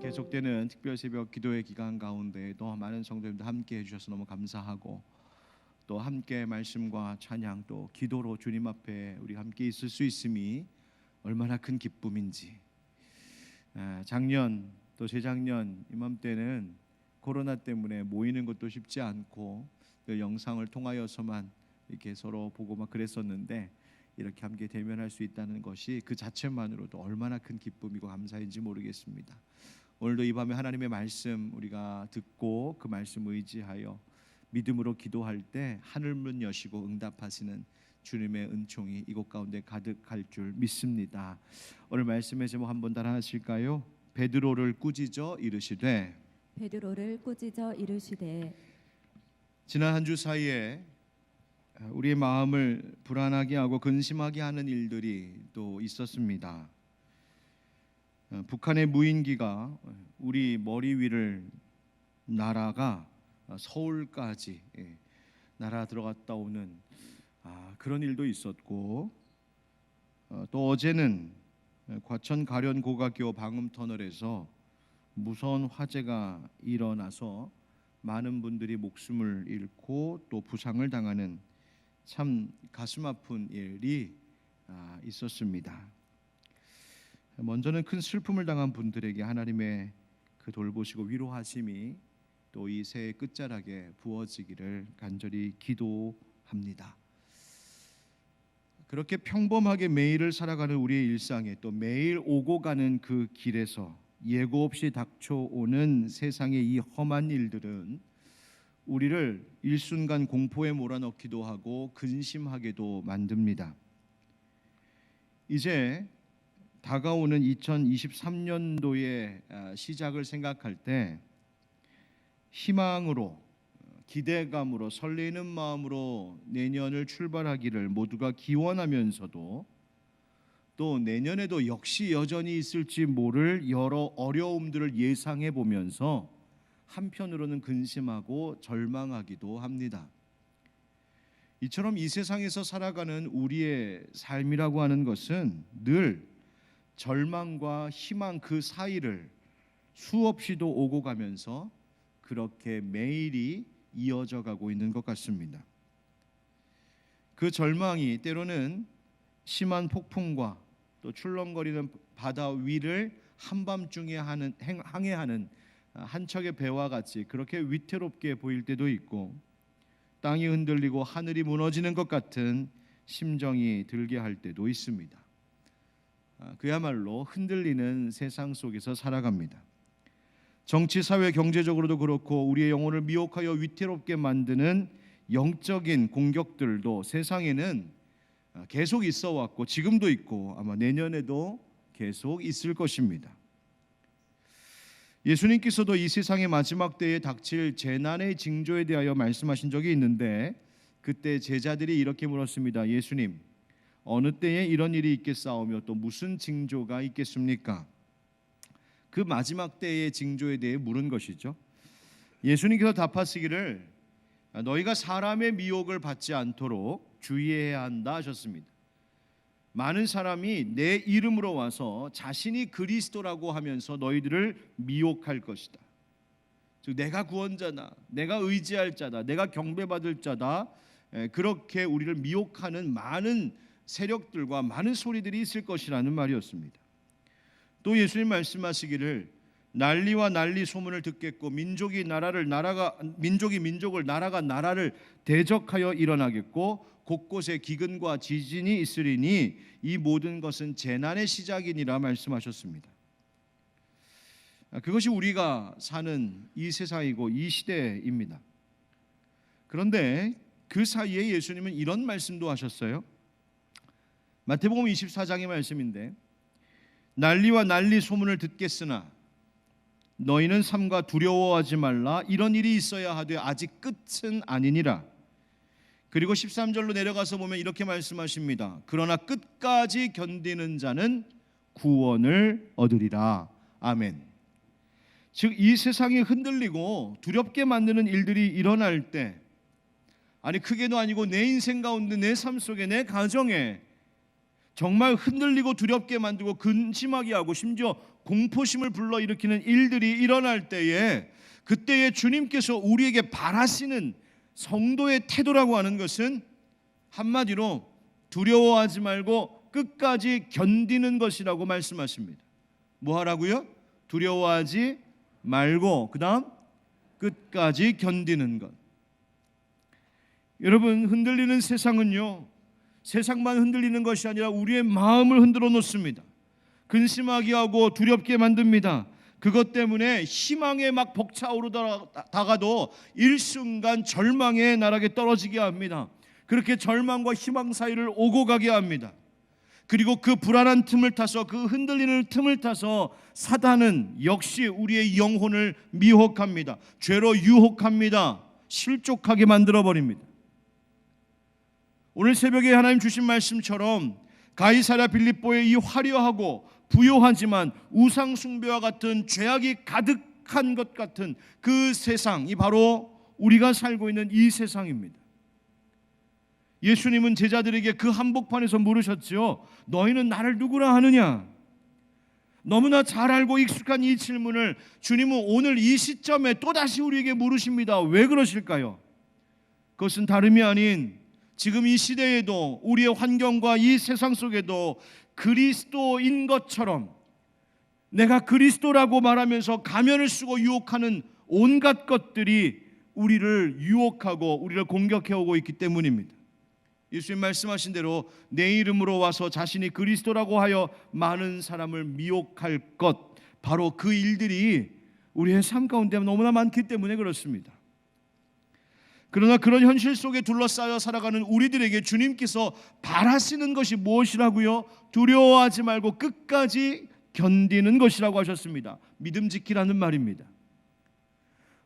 계속되는 특별 새벽 기도의 기간 가운데에도 많은 성도님들 함께 해주셔서 너무 감사하고, 또 함께 말씀과 찬양 또 기도로 주님 앞에 우리 함께 있을 수 있음이 얼마나 큰 기쁨인지. 작년 또 재작년 이맘때는 코로나 때문에 모이는 것도 쉽지 않고 그 영상을 통하여서만 이렇게 서로 보고 막 그랬었는데, 이렇게 함께 대면할 수 있다는 것이 그 자체만으로도 얼마나 큰 기쁨이고 감사인지 모르겠습니다. 오늘도 이 밤에 하나님의 말씀 우리가 듣고 그 말씀 의지하여 믿음으로 기도할 때 하늘문 여시고 응답하시는 주님의 은총이 이곳 가운데 가득할 줄 믿습니다. 오늘 말씀의 제목 한번 따라 하실까요? 베드로를 꾸짖어 이르시되. 베드로를 꾸짖어 이르시되. 지난 한 주 사이에 우리의 마음을 불안하게 하고 근심하게 하는 일들이 또 있었습니다. 북한의 무인기가 우리 머리 위를 날아가 서울까지 날아 들어갔다 오는 그런 일도 있었고, 또 어제는 과천 가련 고가교 방음터널에서 무서운 화재가 일어나서 많은 분들이 목숨을 잃고 또 부상을 당하는 참 가슴 아픈 일이 있었습니다. 먼저는 큰 슬픔을 당한 분들에게 하나님의 그 돌보시고 위로하심이 또 이 새해 끝자락에 부어지기를 간절히 기도합니다. 그렇게 평범하게 매일을 살아가는 우리의 일상에 또 매일 오고 가는 그 길에서 예고 없이 닥쳐오는 세상의 이 험한 일들은 우리를 일순간 공포에 몰아넣기도 하고 근심하게도 만듭니다. 이제 다가오는 2023년도의 시작을 생각할 때 희망으로, 기대감으로, 설레는 마음으로 내년을 출발하기를 모두가 기원하면서도, 또 내년에도 역시 여전히 있을지 모를 여러 어려움들을 예상해 보면서 한편으로는 근심하고 절망하기도 합니다. 이처럼 이 세상에서 살아가는 우리의 삶이라고 하는 것은 늘 절망과 희망 그 사이를 수없이도 오고 가면서 그렇게 매일이 이어져 가고 있는 것 같습니다. 그 절망이 때로는 심한 폭풍과 또 출렁거리는 바다 위를 한밤중에 항해하는 한 척의 배와 같이 그렇게 위태롭게 보일 때도 있고, 땅이 흔들리고 하늘이 무너지는 것 같은 심정이 들게 할 때도 있습니다. 그야말로 흔들리는 세상 속에서 살아갑니다. 정치, 사회, 경제적으로도 그렇고 우리의 영혼을 미혹하여 위태롭게 만드는 영적인 공격들도 세상에는 계속 있어 왔고 지금도 있고 아마 내년에도 계속 있을 것입니다. 예수님께서도 이 세상의 마지막 때에 닥칠 재난의 징조에 대하여 말씀하신 적이 있는데, 그때 제자들이 이렇게 물었습니다. 예수님, 어느 때에 이런 일이 있겠사오며 또 무슨 징조가 있겠습니까? 그 마지막 때의 징조에 대해 물은 것이죠. 예수님께서 답하시기를 너희가 사람의 미혹을 받지 않도록 주의해야 한다 하셨습니다. 많은 사람이 내 이름으로 와서 자신이 그리스도라고 하면서 너희들을 미혹할 것이다. 즉 내가 구원자다, 내가 의지할 자다, 내가 경배받을 자다, 그렇게 우리를 미혹하는 많은 세력들과 많은 소리들이 있을 것이라는 말이었습니다. 또 예수님 말씀하시기를 난리와 난리 소문을 듣겠고 민족이 민족을 나라가 나라를 대적하여 일어나겠고 곳곳에 기근과 지진이 있으리니 이 모든 것은 재난의 시작이니라 말씀하셨습니다. 그것이 우리가 사는 이 세상이고 이 시대입니다. 그런데 그 사이에 예수님은 이런 말씀도 하셨어요. 마태복음 24장의 말씀인데, 난리와 난리 소문을 듣겠으나 너희는 삼가 두려워하지 말라. 이런 일이 있어야 하되 아직 끝은 아니니라. 그리고 13절로 내려가서 보면 이렇게 말씀하십니다. 그러나 끝까지 견디는 자는 구원을 얻으리라. 아멘. 즉 이 세상이 흔들리고 두렵게 만드는 일들이 일어날 때, 아니 크게도 아니고 내 인생 가운데 내 삶 속에 내 가정에 정말 흔들리고 두렵게 만들고 근심하게 하고 심지어 공포심을 불러일으키는 일들이 일어날 때에 그때에 주님께서 우리에게 바라시는 성도의 태도라고 하는 것은 한마디로 두려워하지 말고 끝까지 견디는 것이라고 말씀하십니다. 뭐 하라고요? 두려워하지 말고 그 다음 끝까지 견디는 것. 여러분, 흔들리는 세상은요, 세상만 흔들리는 것이 아니라 우리의 마음을 흔들어 놓습니다. 근심하게 하고 두렵게 만듭니다. 그것 때문에 희망에 막 벅차오르다가도 일순간 절망의 나락에 떨어지게 합니다. 그렇게 절망과 희망 사이를 오고 가게 합니다. 그리고 그 불안한 틈을 타서, 그 흔들리는 틈을 타서 사단은 역시 우리의 영혼을 미혹합니다. 죄로 유혹합니다. 실족하게 만들어버립니다. 오늘 새벽에 하나님 주신 말씀처럼 가이사랴 빌립보의 이 화려하고 부요하지만 우상 숭배와 같은 죄악이 가득한 것 같은 그 세상이 바로 우리가 살고 있는 이 세상입니다. 예수님은 제자들에게 그 한복판에서 물으셨죠. 너희는 나를 누구라 하느냐? 너무나 잘 알고 익숙한 이 질문을 주님은 오늘 이 시점에 또다시 우리에게 물으십니다. 왜 그러실까요? 그것은 다름이 아닌 지금 이 시대에도 우리의 환경과 이 세상 속에도 그리스도인 것처럼 내가 그리스도라고 말하면서 가면을 쓰고 유혹하는 온갖 것들이 우리를 유혹하고 우리를 공격해오고 있기 때문입니다. 예수님 말씀하신 대로 내 이름으로 와서 자신이 그리스도라고 하여 많은 사람을 미혹할 것, 바로 그 일들이 우리의 삶 가운데 너무나 많기 때문에 그렇습니다. 그러나 그런 현실 속에 둘러싸여 살아가는 우리들에게 주님께서 바라시는 것이 무엇이라고요? 두려워하지 말고 끝까지 견디는 것이라고 하셨습니다. 믿음 지키라는 말입니다.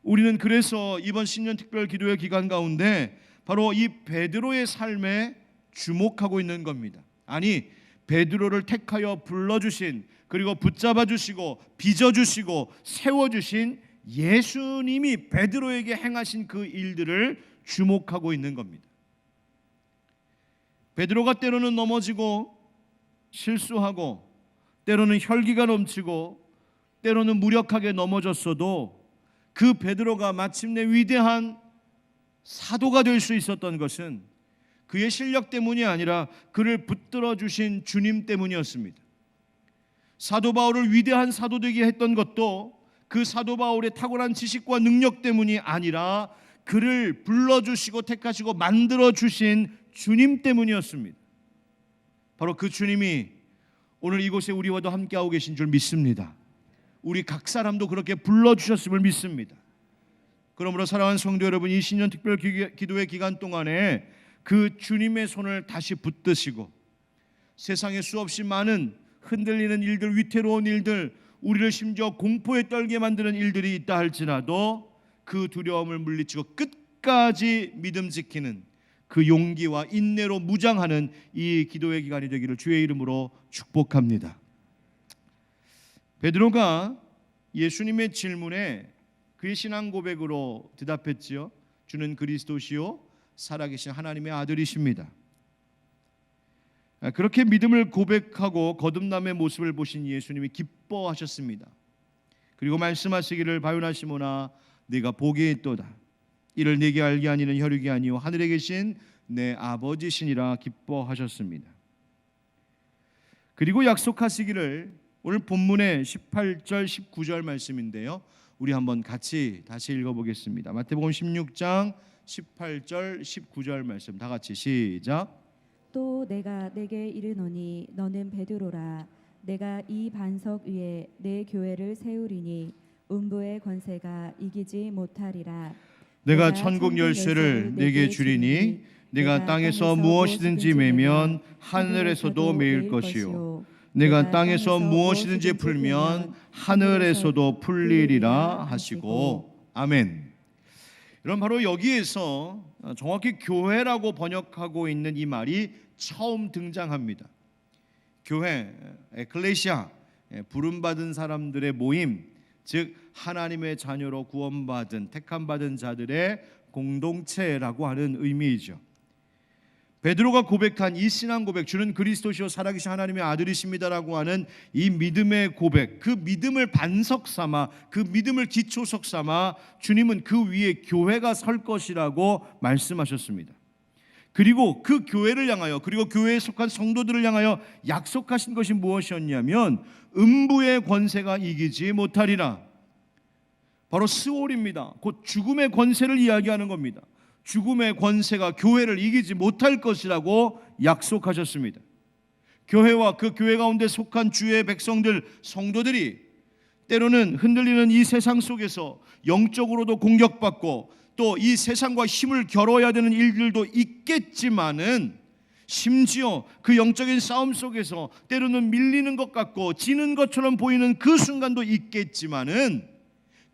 우리는 그래서 이번 신년 특별 기도회 기간 가운데 바로 이 베드로의 삶에 주목하고 있는 겁니다. 아니, 베드로를 택하여 불러주신, 그리고 붙잡아 주시고 빚어 주시고 세워 주신 예수님이 베드로에게 행하신 그 일들을 주목하고 있는 겁니다. 베드로가 때로는 넘어지고 실수하고 때로는 혈기가 넘치고 때로는 무력하게 넘어졌어도 그 베드로가 마침내 위대한 사도가 될 수 있었던 것은 그의 실력 때문이 아니라 그를 붙들어 주신 주님 때문이었습니다. 사도 바울을 위대한 사도 되게 했던 것도 그 사도 바울의 탁월한 지식과 능력 때문이 아니라 그를 불러주시고 택하시고 만들어주신 주님 때문이었습니다. 바로 그 주님이 오늘 이곳에 우리와도 함께하고 계신 줄 믿습니다. 우리 각 사람도 그렇게 불러주셨음을 믿습니다. 그러므로 사랑하는 성도 여러분, 이 신년 특별 기도회 기간 동안에 그 주님의 손을 다시 붙드시고 세상에 수없이 많은 흔들리는 일들, 위태로운 일들, 우리를 심지어 공포에 떨게 만드는 일들이 있다 할지라도 그 두려움을 물리치고 끝까지 믿음 지키는 그 용기와 인내로 무장하는 이 기도의 기간이 되기를 주의 이름으로 축복합니다. 베드로가 예수님의 질문에 그의 신앙 고백으로 대답했지요. 주는 그리스도시요 살아계신 하나님의 아들이십니다. 그렇게 믿음을 고백하고 거듭남의 모습을 보신 예수님이 기뻐하셨습니다. 그리고 말씀하시기를 바요나 시몬아 네가 복이 있도다. 이를 네게 알게 하니는 혈육이 아니요 하늘에 계신 내 아버지시니라 기뻐하셨습니다. 그리고 약속하시기를 오늘 본문의 18절 19절 말씀인데요. 우리 한번 같이 다시 읽어보겠습니다. 마태복음 16장 18절 19절 말씀 다 같이 시작. 또 내가 내게 이르노니 너는 베드로라 내가 이 반석 위에 내 교회를 세우리니 음부의 권세가 이기지 못하리라. 내가 천국 열쇠를 내게 주리니 내가 땅에서 무엇이든지 매면 하늘에서도 매일 것이요 내가 땅에서 무엇이든지 풀면 하늘에서도 풀리리라 하시고 아멘. 여러분, 바로 여기에서 정확히 교회라고 번역하고 있는 이 말이 처음 등장합니다. 교회, 에클레시아, 부름받은 사람들의 모임, 즉 하나님의 자녀로 구원받은 택함받은 자들의 공동체라고 하는 의미이죠. 베드로가 고백한 이 신앙 고백, 주는 그리스도시요 살아계신 하나님의 아들이십니다라고 하는 이 믿음의 고백, 그 믿음을 반석 삼아, 그 믿음을 기초석 삼아 주님은 그 위에 교회가 설 것이라고 말씀하셨습니다. 그리고 그 교회를 향하여, 그리고 교회에 속한 성도들을 향하여 약속하신 것이 무엇이었냐면 음부의 권세가 이기지 못하리라. 바로 스올입니다. 곧 죽음의 권세를 이야기하는 겁니다. 죽음의 권세가 교회를 이기지 못할 것이라고 약속하셨습니다. 교회와 그 교회 가운데 속한 주의 백성들, 성도들이 때로는 흔들리는 이 세상 속에서 영적으로도 공격받고 또 이 세상과 힘을 겨뤄야 되는 일들도 있겠지만은, 심지어 그 영적인 싸움 속에서 때로는 밀리는 것 같고 지는 것처럼 보이는 그 순간도 있겠지만은,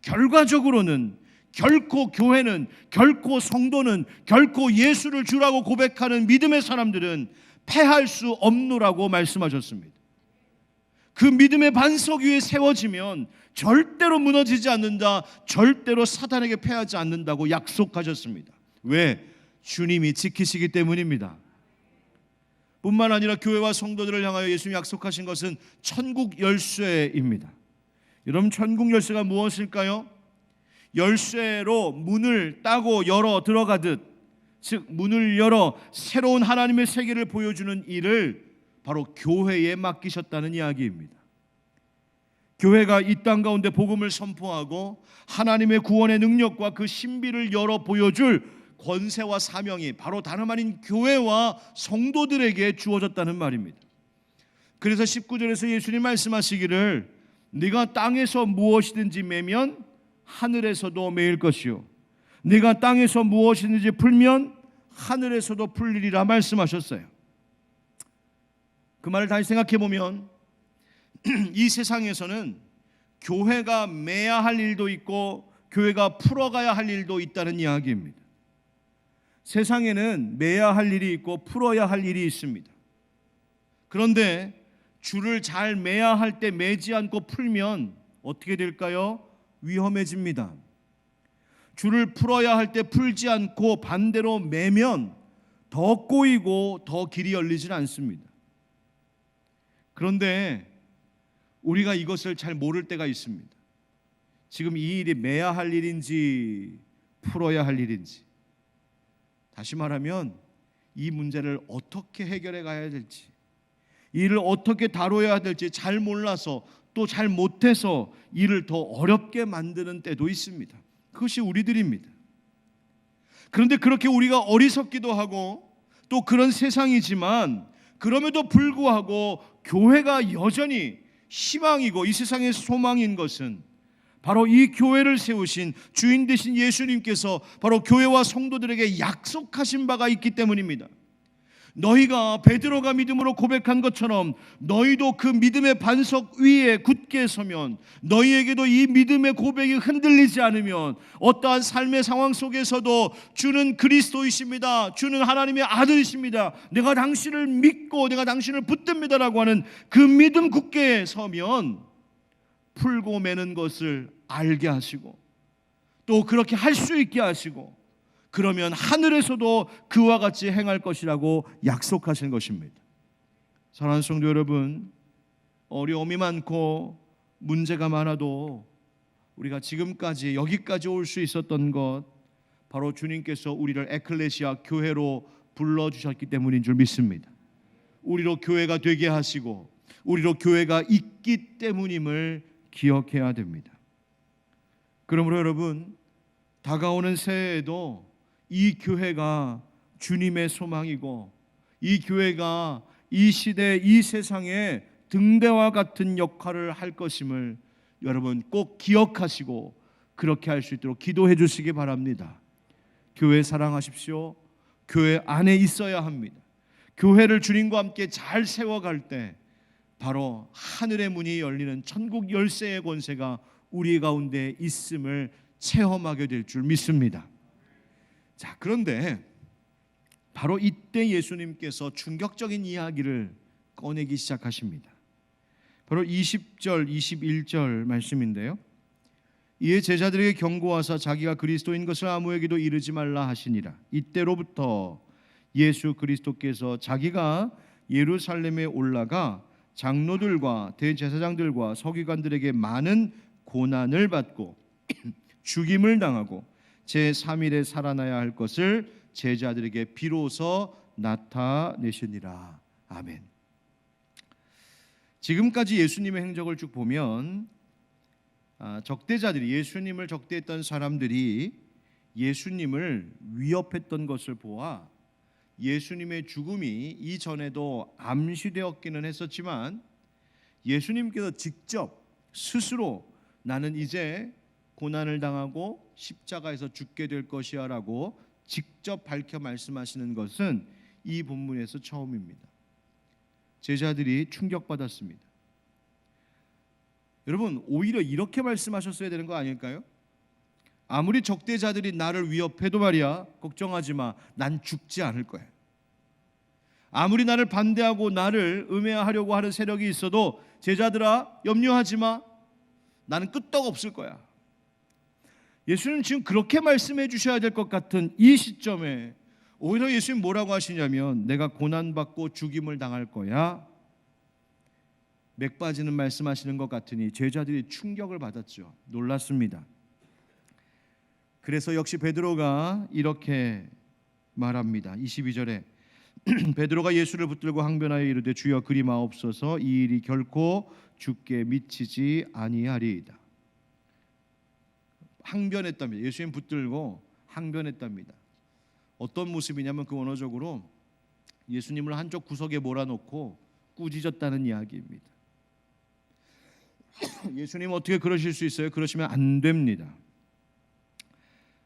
결과적으로는 결코 교회는, 결코 성도는, 결코 예수를 주라고 고백하는 믿음의 사람들은 패할 수 없노라고 말씀하셨습니다. 그 믿음의 반석 위에 세워지면 절대로 무너지지 않는다, 절대로 사단에게 패하지 않는다고 약속하셨습니다. 왜? 주님이 지키시기 때문입니다. 뿐만 아니라 교회와 성도들을 향하여 예수님이 약속하신 것은 천국 열쇠입니다. 여러분, 천국 열쇠가 무엇일까요? 열쇠로 문을 따고 열어 들어가듯, 즉 문을 열어 새로운 하나님의 세계를 보여주는 일을 바로 교회에 맡기셨다는 이야기입니다. 교회가 이 땅 가운데 복음을 선포하고 하나님의 구원의 능력과 그 신비를 열어 보여줄 권세와 사명이 바로 다름 아닌 교회와 성도들에게 주어졌다는 말입니다. 그래서 19절에서 예수님 말씀하시기를 네가 땅에서 무엇이든지 매면 하늘에서도 매일 것이요 네가 땅에서 무엇이든지 풀면 하늘에서도 풀리리라 말씀하셨어요. 그 말을 다시 생각해 보면 이 세상에서는 교회가 매야 할 일도 있고 교회가 풀어가야 할 일도 있다는 이야기입니다. 세상에는 매야 할 일이 있고 풀어야 할 일이 있습니다. 그런데 줄을 잘 매야 할 때 매지 않고 풀면 어떻게 될까요? 위험해집니다. 줄을 풀어야 할 때 풀지 않고 반대로 매면 더 꼬이고 더 길이 열리질 않습니다. 그런데 우리가 이것을 잘 모를 때가 있습니다. 지금 이 일이 매야 할 일인지 풀어야 할 일인지, 다시 말하면 이 문제를 어떻게 해결해 가야 될지, 이 일을 어떻게 다뤄야 될지 잘 몰라서 또 잘 못해서 일을 더 어렵게 만드는 때도 있습니다. 그것이 우리들입니다. 그런데 그렇게 우리가 어리석기도 하고 또 그런 세상이지만, 그럼에도 불구하고 교회가 여전히 희망이고 이 세상의 소망인 것은 바로 이 교회를 세우신 주인 되신 예수님께서 바로 교회와 성도들에게 약속하신 바가 있기 때문입니다. 너희가 베드로가 믿음으로 고백한 것처럼 너희도 그 믿음의 반석 위에 굳게 서면, 너희에게도 이 믿음의 고백이 흔들리지 않으면 어떠한 삶의 상황 속에서도 주는 그리스도이십니다, 주는 하나님의 아들이십니다, 내가 당신을 믿고 내가 당신을 붙듭니다라고 하는 그 믿음 굳게 서면 풀고 매는 것을 알게 하시고 또 그렇게 할 수 있게 하시고, 그러면 하늘에서도 그와 같이 행할 것이라고 약속하신 것입니다. 사랑하는 성도 여러분, 어려움이 많고 문제가 많아도 우리가 지금까지 여기까지 올 수 있었던 것, 바로 주님께서 우리를 에클레시아 교회로 불러주셨기 때문인 줄 믿습니다. 우리로 교회가 되게 하시고 우리로 교회가 있기 때문임을 기억해야 됩니다. 그러므로 여러분, 다가오는 새해에도 이 교회가 주님의 소망이고 이 교회가 이 시대 이 세상에 등대와 같은 역할을 할 것임을 여러분 꼭 기억하시고 그렇게 할 수 있도록 기도해 주시기 바랍니다. 교회 사랑하십시오. 교회 안에 있어야 합니다. 교회를 주님과 함께 잘 세워갈 때 바로 하늘의 문이 열리는 천국 열쇠의 권세가 우리 가운데 있음을 체험하게 될 줄 믿습니다. 자, 그런데 바로 이때 예수님께서 충격적인 이야기를 꺼내기 시작하십니다. 바로 20절, 21절 말씀인데요. 이에 제자들에게 경고하사 자기가 그리스도인 것을 아무에게도 이르지 말라 하시니라. 이때로부터 예수 그리스도께서 자기가 예루살렘에 올라가 장로들과 대제사장들과 서기관들에게 많은 고난을 받고 죽임을 당하고 제3일에 살아나야 할 것을 제자들에게 비로소 나타내시니라. 아멘. 지금까지 예수님의 행적을 쭉 보면 적대자들이, 예수님을 적대했던 사람들이 예수님을 위협했던 것을 보아 예수님의 죽음이 이전에도 암시되었기는 했었지만 예수님께서 직접 스스로 나는 이제 고난을 당하고 십자가에서 죽게 될 것이야 라고 직접 밝혀 말씀하시는 것은 이 본문에서 처음입니다. 제자들이 충격받았습니다. 여러분, 오히려 이렇게 말씀하셨어야 되는 거 아닐까요? 아무리 적대자들이 나를 위협해도 말이야, 걱정하지 마, 난 죽지 않을 거야. 아무리 나를 반대하고 나를 음해하려고 하는 세력이 있어도 제자들아 염려하지 마, 나는 끄떡없을 거야. 예수님 지금 그렇게 말씀해 주셔야 될 것 같은 이 시점에 오히려 예수님 뭐라고 하시냐면 내가 고난받고 죽임을 당할 거야. 맥 빠지는 말씀하시는 것 같으니 제자들이 충격을 받았죠. 놀랐습니다. 그래서 역시 베드로가 이렇게 말합니다. 22절에 베드로가 예수를 붙들고 항변하여 이르되 주여 그리 마옵소서, 이 일이 결코 주께 미치지 아니하리이다. 항변했답니다. 예수님 붙들고 항변했답니다. 어떤 모습이냐면 그 원어적으로 예수님을 한쪽 구석에 몰아놓고 꾸짖었다는 이야기입니다. 예수님 어떻게 그러실 수 있어요? 그러시면 안 됩니다.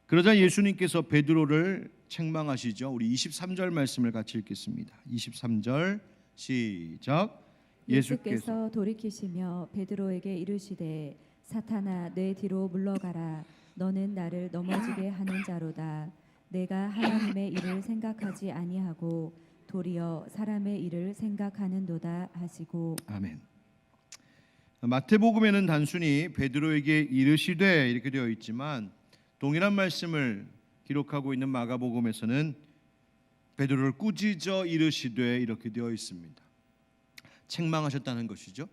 그러자 예수님께서 베드로를 책망하시죠. 우리 23절 말씀을 같이 읽겠습니다. 23절 시작. 예수께서 돌이키시며 베드로에게 이르시되 사탄아 내 뒤로 물러가라. 너는 나를 넘어지게 하는 자로다. 내가 하나님의 일을 생각하지 아니하고 도리어 사람의 일을 생각하는도다 하시고. 아멘. 마태복음에는 단순히 베드로에게 이르시되 이렇게 되어 있지만 동일한 말씀을 기록하고 있는 마가복음에서는 베드로를 꾸짖어 이르시되 이렇게 되어 있습니다. 책망하셨다는 것이죠.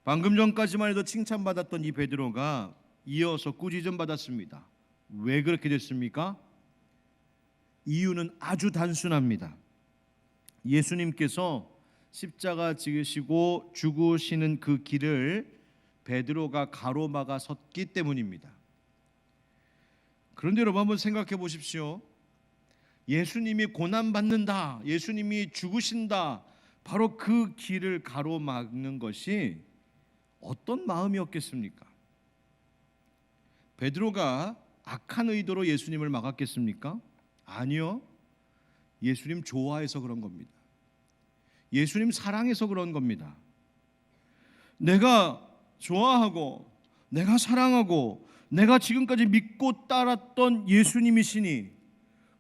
방금 전까지만 해도 칭찬받았던 이 베드로가 이어서 꾸짖음 받았습니다. 왜 그렇게 됐습니까? 이유는 아주 단순합니다. 예수님께서 십자가 지으시고 죽으시는 그 길을 베드로가 가로막아 섰기 때문입니다. 그런데 여러분 한번 생각해 보십시오. 예수님이 고난받는다, 예수님이 죽으신다, 바로 그 길을 가로막는 것이 어떤 마음이었겠습니까? 베드로가 악한 의도로 예수님을 막았겠습니까? 아니요. 예수님 좋아해서 그런 겁니다. 예수님 사랑해서 그런 겁니다. 내가 좋아하고 내가 사랑하고 내가 지금까지 믿고 따랐던 예수님이시니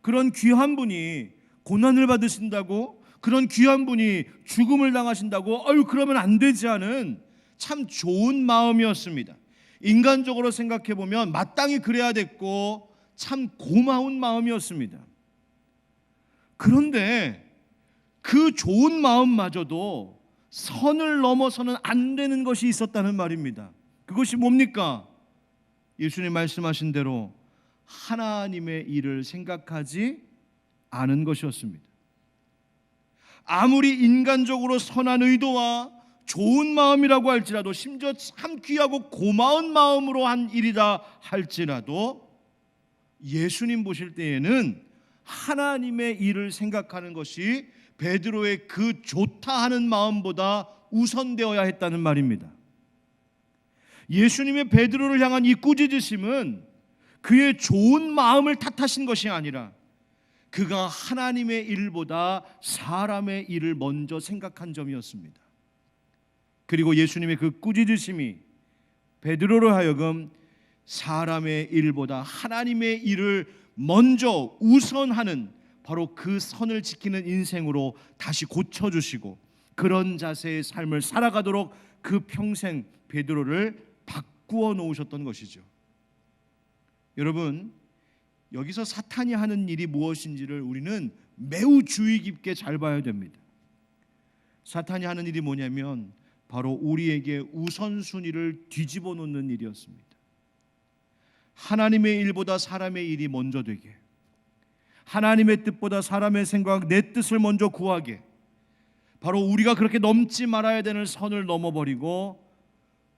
그런 귀한 분이 고난을 받으신다고, 그런 귀한 분이 죽음을 당하신다고, 그러면 안 되지 않은 참 좋은 마음이었습니다. 인간적으로 생각해 보면 마땅히 그래야 됐고 참 고마운 마음이었습니다. 그런데 그 좋은 마음마저도 선을 넘어서는 안 되는 것이 있었다는 말입니다. 그것이 뭡니까? 예수님 말씀하신 대로 하나님의 일을 생각하지 않은 것이었습니다. 아무리 인간적으로 선한 의도와 좋은 마음이라고 할지라도, 심지어 참 귀하고 고마운 마음으로 한 일이다 할지라도 예수님 보실 때에는 하나님의 일을 생각하는 것이 베드로의 그 좋다 하는 마음보다 우선되어야 했다는 말입니다. 예수님의 베드로를 향한 이 꾸짖으심은 그의 좋은 마음을 탓하신 것이 아니라 그가 하나님의 일보다 사람의 일을 먼저 생각한 점이었습니다. 그리고 예수님의 그 꾸짖으심이 베드로로 하여금 사람의 일보다 하나님의 일을 먼저 우선하는 바로 그 선을 지키는 인생으로 다시 고쳐주시고 그런 자세의 삶을 살아가도록 그 평생 베드로를 바꾸어 놓으셨던 것이죠. 여러분, 여기서 사탄이 하는 일이 무엇인지를 우리는 매우 주의 깊게 잘 봐야 됩니다. 사탄이 하는 일이 뭐냐면 바로 우리에게 우선순위를 뒤집어 놓는 일이었습니다. 하나님의 일보다 사람의 일이 먼저 되게, 하나님의 뜻보다 사람의 생각, 내 뜻을 먼저 구하게, 바로 우리가 그렇게 넘지 말아야 되는 선을 넘어버리고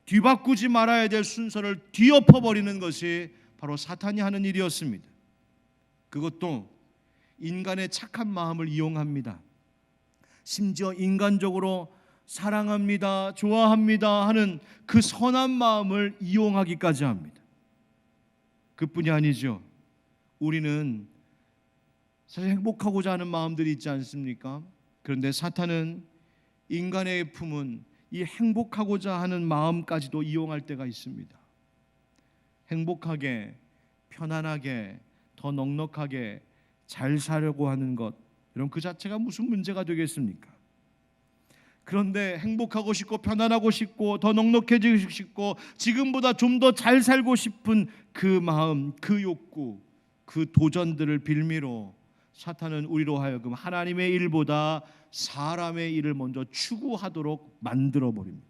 뒤바꾸지 말아야 될 순서를 뒤엎어버리는 것이 바로 사탄이 하는 일이었습니다. 그것도 인간의 착한 마음을 이용합니다. 심지어 인간적으로 사랑합니다, 좋아합니다 하는 그 선한 마음을 이용하기까지 합니다. 그뿐이 아니죠. 우리는 사실 행복하고자 하는 마음들이 있지 않습니까? 그런데 사탄은 인간의 품은 이 행복하고자 하는 마음까지도 이용할 때가 있습니다. 행복하게, 편안하게, 더 넉넉하게 잘 살려고 하는 것, 여러분 그 자체가 무슨 문제가 되겠습니까? 그런데 행복하고 싶고 편안하고 싶고 더 넉넉해지고 싶고 지금보다 좀 더 잘 살고 싶은 그 마음, 그 욕구, 그 도전들을 빌미로 사탄은 우리로 하여금 하나님의 일보다 사람의 일을 먼저 추구하도록 만들어 버립니다.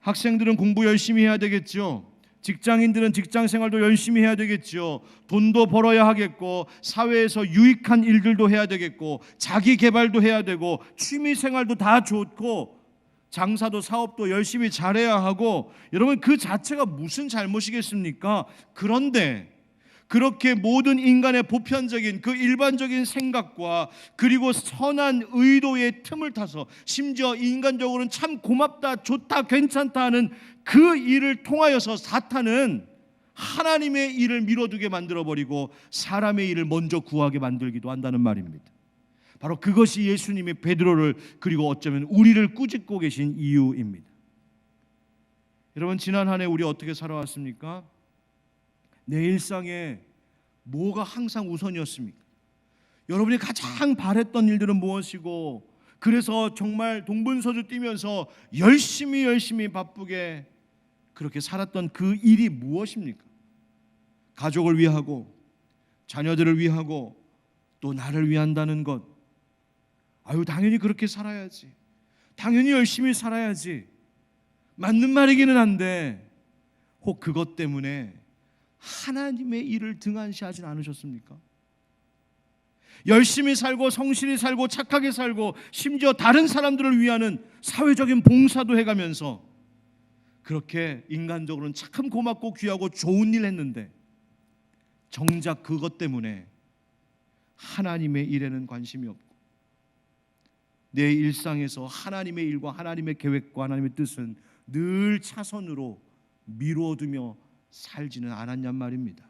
학생들은 공부 열심히 해야 되겠죠. 직장인들은 직장 생활도 열심히 해야 되겠죠. 돈도 벌어야 하겠고 사회에서 유익한 일들도 해야 되겠고 자기 개발도 해야 되고 취미 생활도 다 좋고 장사도 사업도 열심히 잘해야 하고, 여러분 그 자체가 무슨 잘못이겠습니까? 그런데 그렇게 모든 인간의 보편적인 그 일반적인 생각과 그리고 선한 의도의 틈을 타서 심지어 인간적으로는 참 고맙다, 좋다, 괜찮다 하는 그 일을 통하여서 사탄은 하나님의 일을 미뤄두게 만들어버리고 사람의 일을 먼저 구하게 만들기도 한다는 말입니다. 바로 그것이 예수님이 베드로를 그리고 어쩌면 우리를 꾸짖고 계신 이유입니다. 여러분 지난 한 해 우리 어떻게 살아왔습니까? 내 일상에 뭐가 항상 우선이었습니까? 여러분이 가장 바랬던 일들은 무엇이고, 그래서 정말 동분서주 뛰면서 열심히 바쁘게 그렇게 살았던 그 일이 무엇입니까? 가족을 위하고 자녀들을 위하고 또 나를 위한다는 것. 당연히 그렇게 살아야지, 당연히 열심히 살아야지, 맞는 말이기는 한데 혹 그것 때문에 하나님의 일을 등한시하진 않으셨습니까? 열심히 살고 성실히 살고 착하게 살고 심지어 다른 사람들을 위하는 사회적인 봉사도 해가면서 그렇게 인간적으로는 참 고맙고 귀하고 좋은 일 했는데 정작 그것 때문에 하나님의 일에는 관심이 없고 내 일상에서 하나님의 일과 하나님의 계획과 하나님의 뜻은 늘 차선으로 미루어두며 살지는 않았냔 말입니다.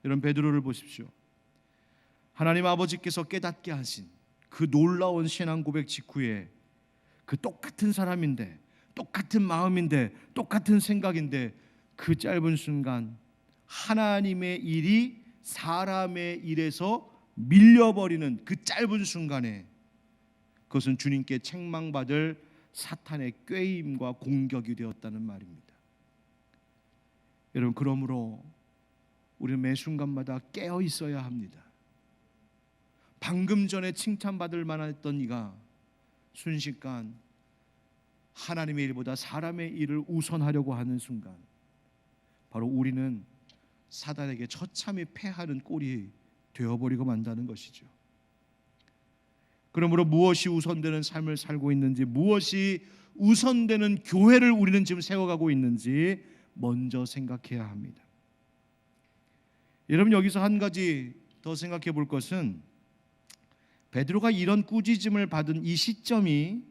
여러분 베드로를 보십시오. 하나님 아버지께서 깨닫게 하신 그 놀라운 신앙 고백 직후에 그 똑같은 사람인데 똑같은 마음인데 똑같은 생각인데 그 짧은 순간 하나님의 일이 사람의 일에서 밀려버리는 그 짧은 순간에 그것은 주님께 책망받을 사탄의 꾀임과 공격이 되었다는 말입니다. 여러분 그러므로 우리는 매 순간마다 깨어 있어야 합니다. 방금 전에 칭찬받을 만했던 이가 순식간 하나님의 일보다 사람의 일을 우선하려고 하는 순간 바로 우리는 사단에게 처참히 패하는 꼴이 되어버리고 만다는 것이죠. 그러므로 무엇이 우선되는 삶을 살고 있는지, 무엇이 우선되는 교회를 우리는 지금 세워가고 있는지 먼저 생각해야 합니다. 여러분 여기서 한 가지 더 생각해 볼 것은 베드로가 이런 꾸짖음을 받은 이 시점이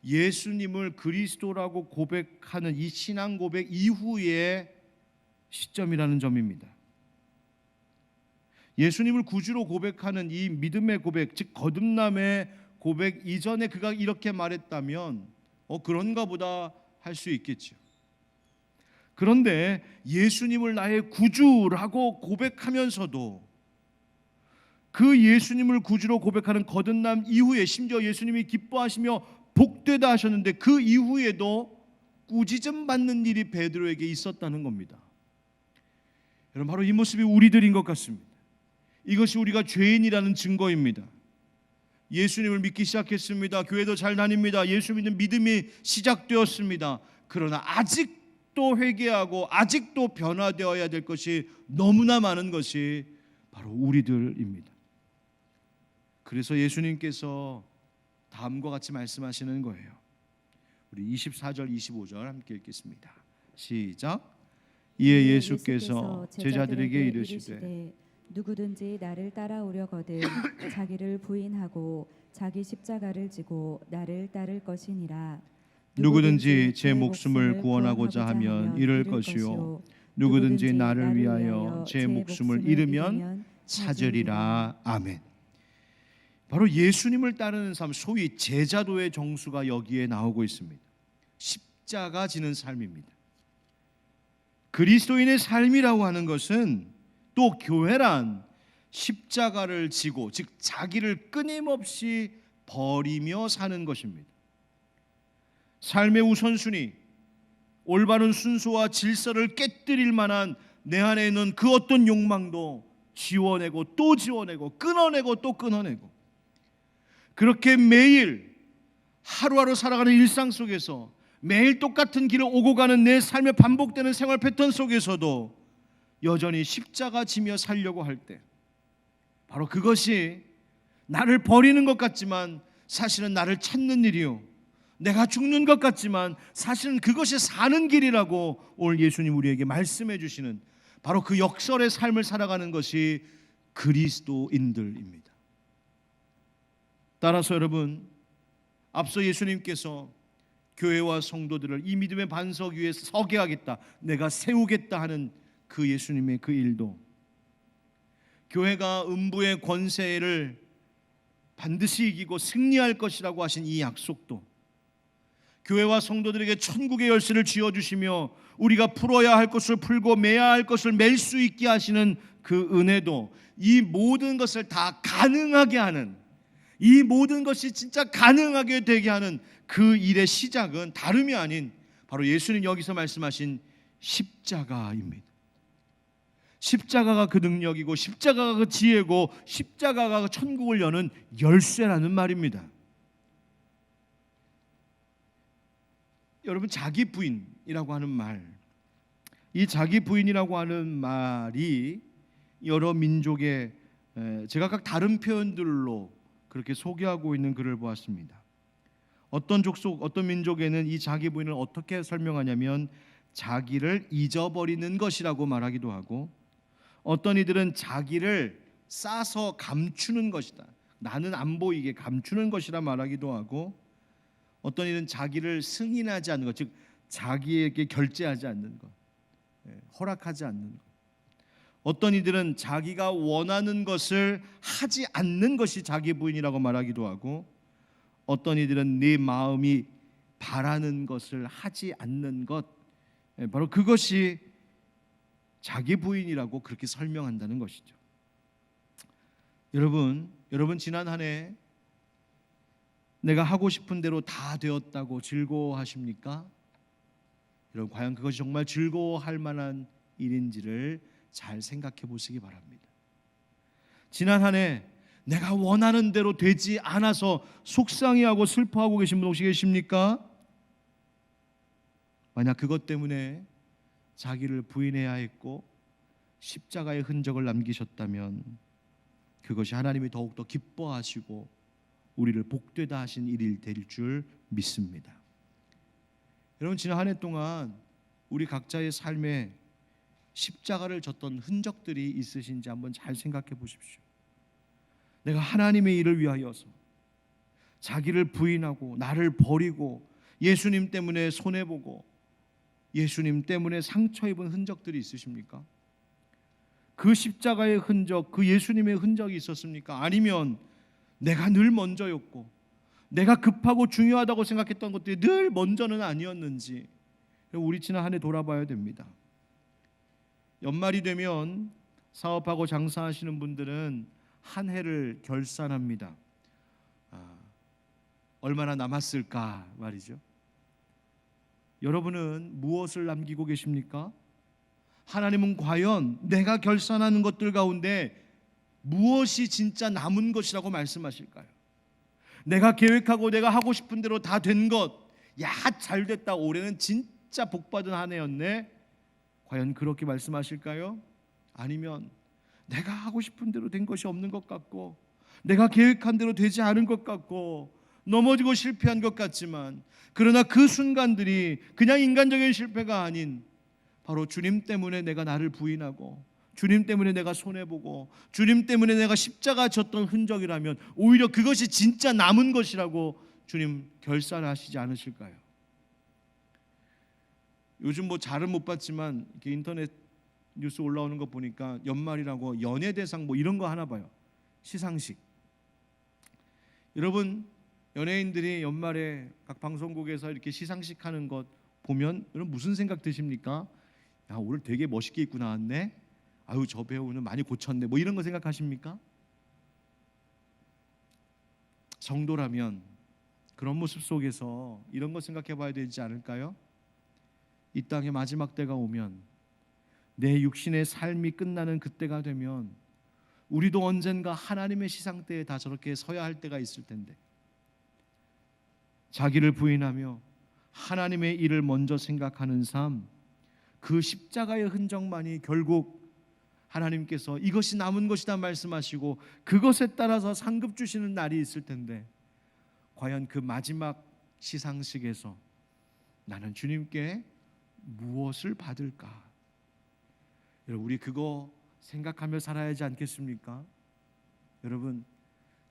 예수님을 그리스도라고 고백하는 이 신앙 고백 이후의 시점이라는 점입니다. 예수님을 구주로 고백하는 이 믿음의 고백, 즉 거듭남의 고백 이전에 그가 이렇게 말했다면 그런가 보다 할 수 있겠죠. 그런데 예수님을 나의 구주라고 고백하면서도 그 예수님을 구주로 고백하는 거듭남 이후에 심지어 예수님이 기뻐하시며 복되다 하셨는데 그 이후에도 꾸짖음 받는 일이 베드로에게 있었다는 겁니다. 여러분 바로 이 모습이 우리들인 것 같습니다. 이것이 우리가 죄인이라는 증거입니다. 예수님을 믿기 시작했습니다. 교회도 잘 다닙니다. 예수 믿는 믿음이 시작되었습니다. 그러나 아직도 회개하고 아직도 변화되어야 될 것이 너무나 많은 것이 바로 우리들입니다. 그래서 예수님께서 다음과 같이 말씀하시는 거예요. 우리 24절 25절 함께 읽겠습니다. 시작. 이에 예수께서 제자들에게 이르시되 누구든지 나를 따라오려거든 자기를 부인하고 자기 십자가를 지고 나를 따를 것이니라. 누구든지 제 목숨을 구원하고자 하면 잃을 것이요 누구든지 나를 위하여 제 목숨을 잃으면 찾으리라. 아멘. 바로 예수님을 따르는 삶, 소위 제자도의 정수가 여기에 나오고 있습니다. 십자가 지는 삶입니다. 그리스도인의 삶이라고 하는 것은 또 교회란 십자가를 지고, 즉 자기를 끊임없이 버리며 사는 것입니다. 삶의 우선순위, 올바른 순서와 질서를 깨뜨릴 만한 내 안에 있는 그 어떤 욕망도 지워내고 또 지워내고 끊어내고 또 끊어내고, 그렇게 매일 하루하루 살아가는 일상 속에서 매일 똑같은 길을 오고 가는 내 삶의 반복되는 생활 패턴 속에서도 여전히 십자가 지며 살려고 할 때, 바로 그것이 나를 버리는 것 같지만 사실은 나를 찾는 일이요, 내가 죽는 것 같지만 사실은 그것이 사는 길이라고 오늘 예수님 우리에게 말씀해 주시는 바로 그 역설의 삶을 살아가는 것이 그리스도인들입니다. 따라서 여러분, 앞서 예수님께서 교회와 성도들을 이 믿음의 반석 위에 서게 하겠다, 내가 세우겠다 하는 그 예수님의 그 일도, 교회가 음부의 권세를 반드시 이기고 승리할 것이라고 하신 이 약속도, 교회와 성도들에게 천국의 열쇠를 쥐어주시며 우리가 풀어야 할 것을 풀고 매야 할 것을 맬 수 있게 하시는 그 은혜도, 이 모든 것을 다 가능하게 하는, 이 모든 것이 진짜 가능하게 되게 하는 그 일의 시작은 다름이 아닌 바로 예수님 여기서 말씀하신 십자가입니다. 십자가가 그 능력이고 십자가가 그 지혜고 십자가가 그 천국을 여는 열쇠라는 말입니다. 여러분, 자기 부인이라고 하는 말, 이 자기 부인이라고 하는 말이 여러 민족의 제가 각 다른 표현들로 그렇게 소개하고 있는 글을 보았습니다. 어떤 족속, 어떤 민족에는 이 자기 부인을 어떻게 설명하냐면 자기를 잊어버리는 것이라고 말하기도 하고, 어떤 이들은 자기를 싸서 감추는 것이다, 나는 안 보이게 감추는 것이라 말하기도 하고, 어떤 이는 자기를 승인하지 않는 것, 즉 자기에게 결제하지 않는 것, 허락하지 않는 것, 어떤 이들은 자기가 원하는 것을 하지 않는 것이 자기 부인이라고 말하기도 하고, 어떤 이들은 내 마음이 바라는 것을 하지 않는 것, 바로 그것이 자기 부인이라고 그렇게 설명한다는 것이죠. 여러분 지난 한 해 내가 하고 싶은 대로 다 되었다고 즐거워하십니까? 여러분, 과연 그것이 정말 즐거워할 만한 일인지를 잘 생각해 보시기 바랍니다. 지난 한 해 내가 원하는 대로 되지 않아서 속상해하고 슬퍼하고 계신 분 혹시 계십니까? 만약 그것 때문에 자기를 부인해야 했고 십자가의 흔적을 남기셨다면 그것이 하나님이 더욱더 기뻐하시고 우리를 복되다 하신 일이 될 줄 믿습니다. 여러분, 지난 한 해 동안 우리 각자의 삶에 십자가를 졌던 흔적들이 있으신지 한번 잘 생각해 보십시오. 내가 하나님의 일을 위하여서 자기를 부인하고 나를 버리고 예수님 때문에 손해보고 예수님 때문에 상처 입은 흔적들이 있으십니까? 그 십자가의 흔적, 그 예수님의 흔적이 있었습니까? 아니면 내가 늘 먼저였고 내가 급하고 중요하다고 생각했던 것들이 늘 먼저는 아니었는지 우리 지난 한 해 돌아봐야 됩니다. 연말이 되면 사업하고 장사하시는 분들은 한 해를 결산합니다. 얼마나 남았을까 말이죠. 여러분은 무엇을 남기고 계십니까? 하나님은 과연 내가 결산하는 것들 가운데 무엇이 진짜 남은 것이라고 말씀하실까요? 내가 계획하고 내가 하고 싶은 대로 다 된 것, 야, 잘 됐다, 올해는 진짜 복받은 한 해였네, 과연 그렇게 말씀하실까요? 아니면 내가 하고 싶은 대로 된 것이 없는 것 같고, 내가 계획한 대로 되지 않은 것 같고, 넘어지고 실패한 것 같지만, 그러나 그 순간들이 그냥 인간적인 실패가 아닌 바로 주님 때문에 내가 나를 부인하고, 주님 때문에 내가 손해보고, 주님 때문에 내가 십자가 졌던 흔적이라면 오히려 그것이 진짜 남은 것이라고 주님 결산하시지 않으실까요? 요즘 뭐 잘은 못 봤지만 이렇게 인터넷 뉴스 올라오는 거 보니까 연말이라고 연예대상 뭐 이런 거 하나 봐요. 시상식. 여러분, 연예인들이 연말에 각 방송국에서 이렇게 시상식 하는 것 보면 여러분 무슨 생각 드십니까? 야, 오늘 되게 멋있게 입고 나왔네. 아유, 저 배우는 많이 고쳤네. 뭐 이런 거 생각하십니까? 성도라면 그런 모습 속에서 이런 거 생각해 봐야 되지 않을까요? 이 땅의 마지막 때가 오면, 내 육신의 삶이 끝나는 그때가 되면 우리도 언젠가 하나님의 시상대에 다 저렇게 서야 할 때가 있을 텐데, 자기를 부인하며 하나님의 일을 먼저 생각하는 삶, 그 십자가의 흔적만이 결국 하나님께서 이것이 남은 것이다 말씀하시고 그것에 따라서 상급 주시는 날이 있을 텐데, 과연 그 마지막 시상식에서 나는 주님께 무엇을 받을까? 여러분, 우리 그거 생각하며 살아야 하지 않겠습니까? 여러분,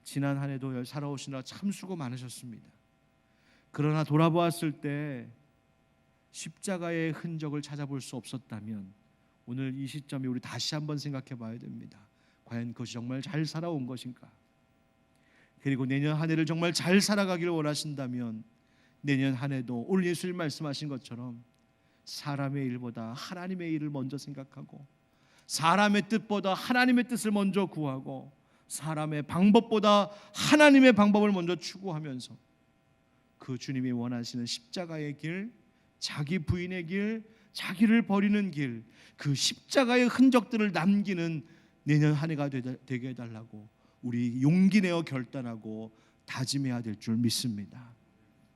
지난 한 해도 살아오시느라 참 수고 많으셨습니다. 그러나 돌아보았을 때 십자가의 흔적을 찾아볼 수 없었다면 오늘 이 시점에 우리 다시 한번 생각해 봐야 됩니다. 과연 그것이 정말 잘 살아온 것인가? 그리고 내년 한 해를 정말 잘 살아가기를 원하신다면 내년 한 해도 오늘 예수님 말씀하신 것처럼 사람의 일보다 하나님의 일을 먼저 생각하고, 사람의 뜻보다 하나님의 뜻을 먼저 구하고, 사람의 방법보다 하나님의 방법을 먼저 추구하면서 그 주님이 원하시는 십자가의 길, 자기 부인의 길, 자기를 버리는 길, 그 십자가의 흔적들을 남기는 내년 한 해가 되게 해달라고 우리 용기 내어 결단하고 다짐해야 될 줄 믿습니다.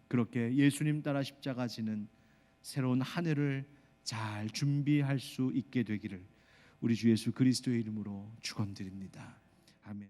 그렇게 예수님 따라 십자가 지는 새로운 한 해를 잘 준비할 수 있게 되기를 우리 주 예수 그리스도의 이름으로 축원드립니다.